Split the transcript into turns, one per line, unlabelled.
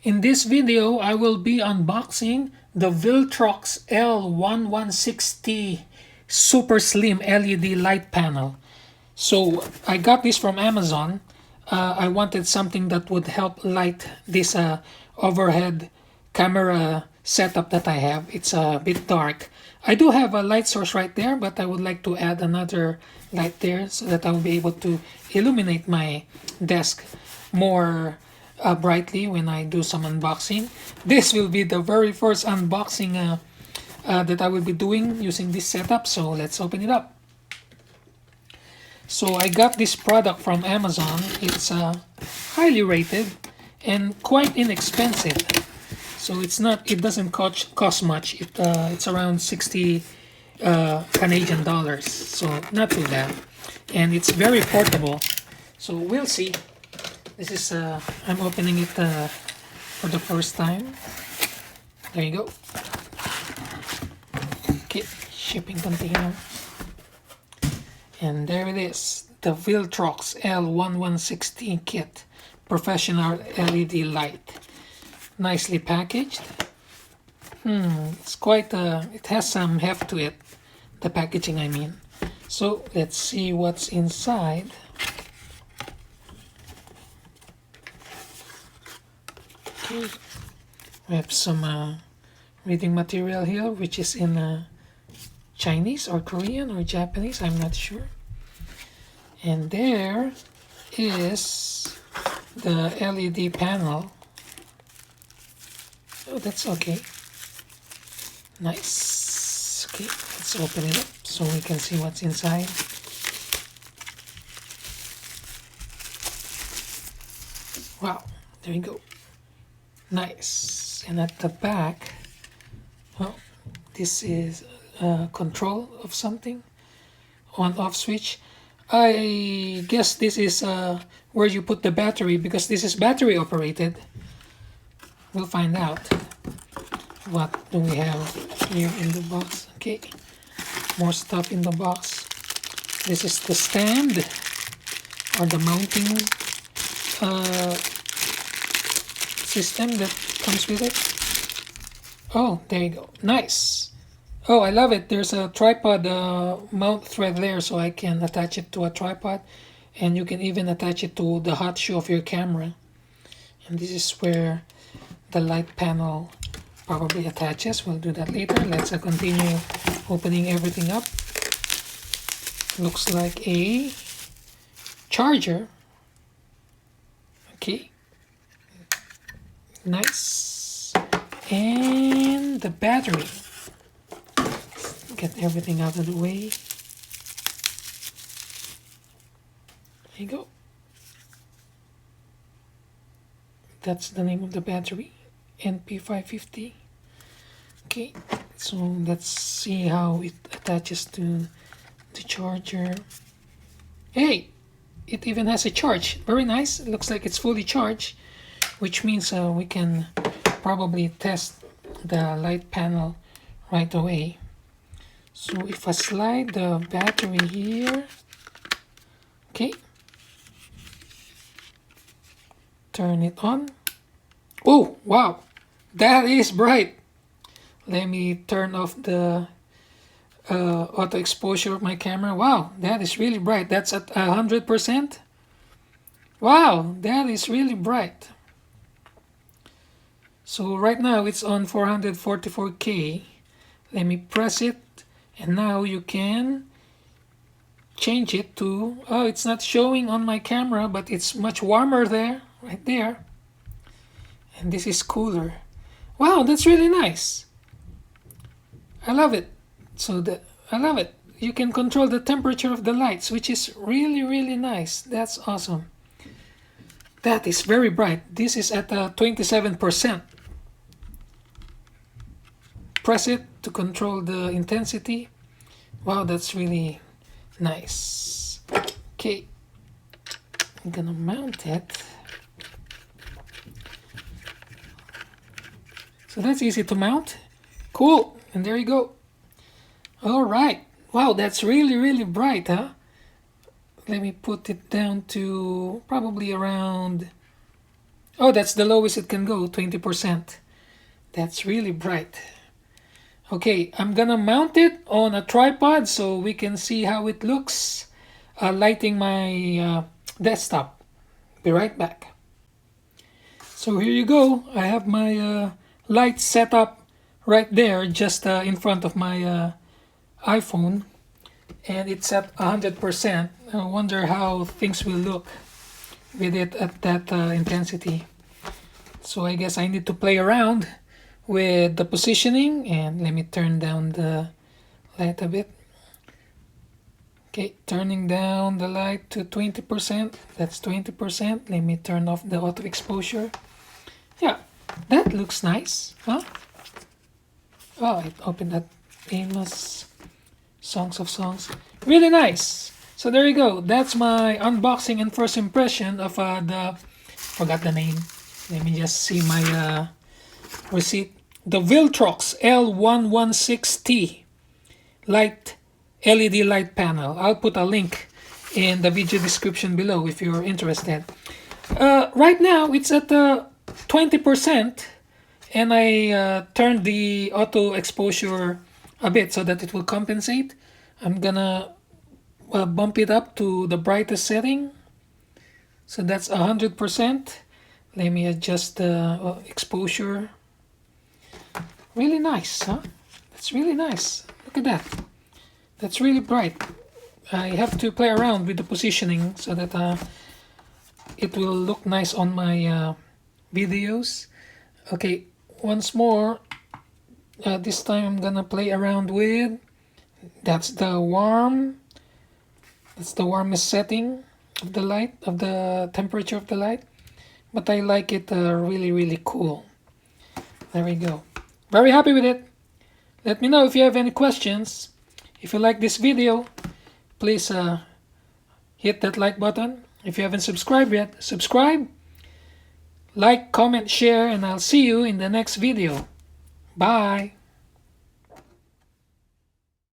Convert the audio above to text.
In this video, I will be unboxing the VILTROX L116T Super Slim LED light panel. So I got this from Amazon. I wanted something that would help light this overhead camera setup that I have. It's a bit dark. I do have a light source right there, but I would like to add another light there so that I will be able to illuminate my desk more brightly when I do some unboxing. This will be the very first unboxing that I will be doing using this setup, so let's open it up. So I got this product from Amazon. It's highly rated and quite inexpensive. So it doesn't cost much. It's around 60 Canadian dollars, so not too bad. And it's very portable, so we'll see. This is I'm opening it for the first time. There you go. Okay, shipping container. And there it is, the VILTROX L116T kit, professional LED light. Nicely packaged. It's quite it has some heft to it, the packaging I mean. So let's see what's inside. Okay, we have some reading material here, which is in Chinese or Korean or Japanese, I'm not sure. And there is the LED panel. Oh, that's okay. Nice. Okay, let's open it up so we can see what's inside. Wow, there you go. Nice. And at the back, well, this is control of something, on-off switch. I guess this is where you put the battery, because this is battery operated. We'll find out. What do we have here in the box? Okay, more stuff in the box. This is the stand or the mounting system that comes with it. Oh, there you go. Nice. Oh, I love it. There's a tripod mount thread there, so I can attach it to a tripod, and you can even attach it to the hot shoe of your camera. And this is where the light panel probably attaches. We'll do that later. Let's continue opening everything up. Looks like a charger. Okay. Nice. And the battery. Get everything out of the way. There you go. That's the name of the battery, NP550. Okay, so let's see how it attaches to the charger. Hey, it even has a charge. Very nice. It looks like it's fully charged, which means we can probably test the light panel right away. So if I slide the battery here, okay, turn it on. Oh, wow, that is bright. Let me turn off the auto exposure of my camera. Wow, that is really bright. That's at 100%. Wow, that is really bright. So right now it's on 444K. Let me press it, and now you can change it to, oh, it's not showing on my camera, but it's much warmer there, right there. And this is cooler. Wow, that's really nice. I love it. I love it. You can control the temperature of the lights, which is really, really nice. That's awesome. That is very bright. This is at 27%. Press it to control the intensity. Wow, that's really nice. Okay, I'm gonna mount it. So that's easy to mount. Cool, and there you go. All right. Wow, that's really, really bright, huh? Let me put it down to probably around Oh, that's the lowest it can go, 20%. That's really bright. Okay, I'm gonna mount it on a tripod so we can see how it looks lighting my desktop. Be right back. So here you go. I have my light set up right there just in front of my iPhone, and it's at 100%. I wonder how things will look with it at that intensity. So I guess I need to play around with the positioning, and let me turn down the light a bit. Okay, turning down the light to 20%. That's 20%. Let me turn off the auto exposure. Yeah, that looks nice, huh? Oh, it opened that famous Songs of Songs. Really nice. So there you go. That's my unboxing and first impression of forgot the name. Let me just see my receipt. The VILTROX L116T light LED light panel. I'll put a link in the video description below if you're interested. Right now it's at 20%, and I turned the auto exposure a bit so that it will compensate. I'm gonna bump it up to the brightest setting, so that's 100%. Let me adjust the exposure. Really nice, huh? That's really nice. Look at that. That's really bright. I have to play around with the positioning so that it will look nice on my videos. Okay, once more. This time I'm gonna play around with. That's the warmest setting of the light, of the temperature of the light. But I like it really cool. There we go. Very happy with it. Let me know if you have any questions. If you like this video, please hit that like button. If you haven't subscribed yet, subscribe. Like, comment, share, and I'll see you in the next video. Bye.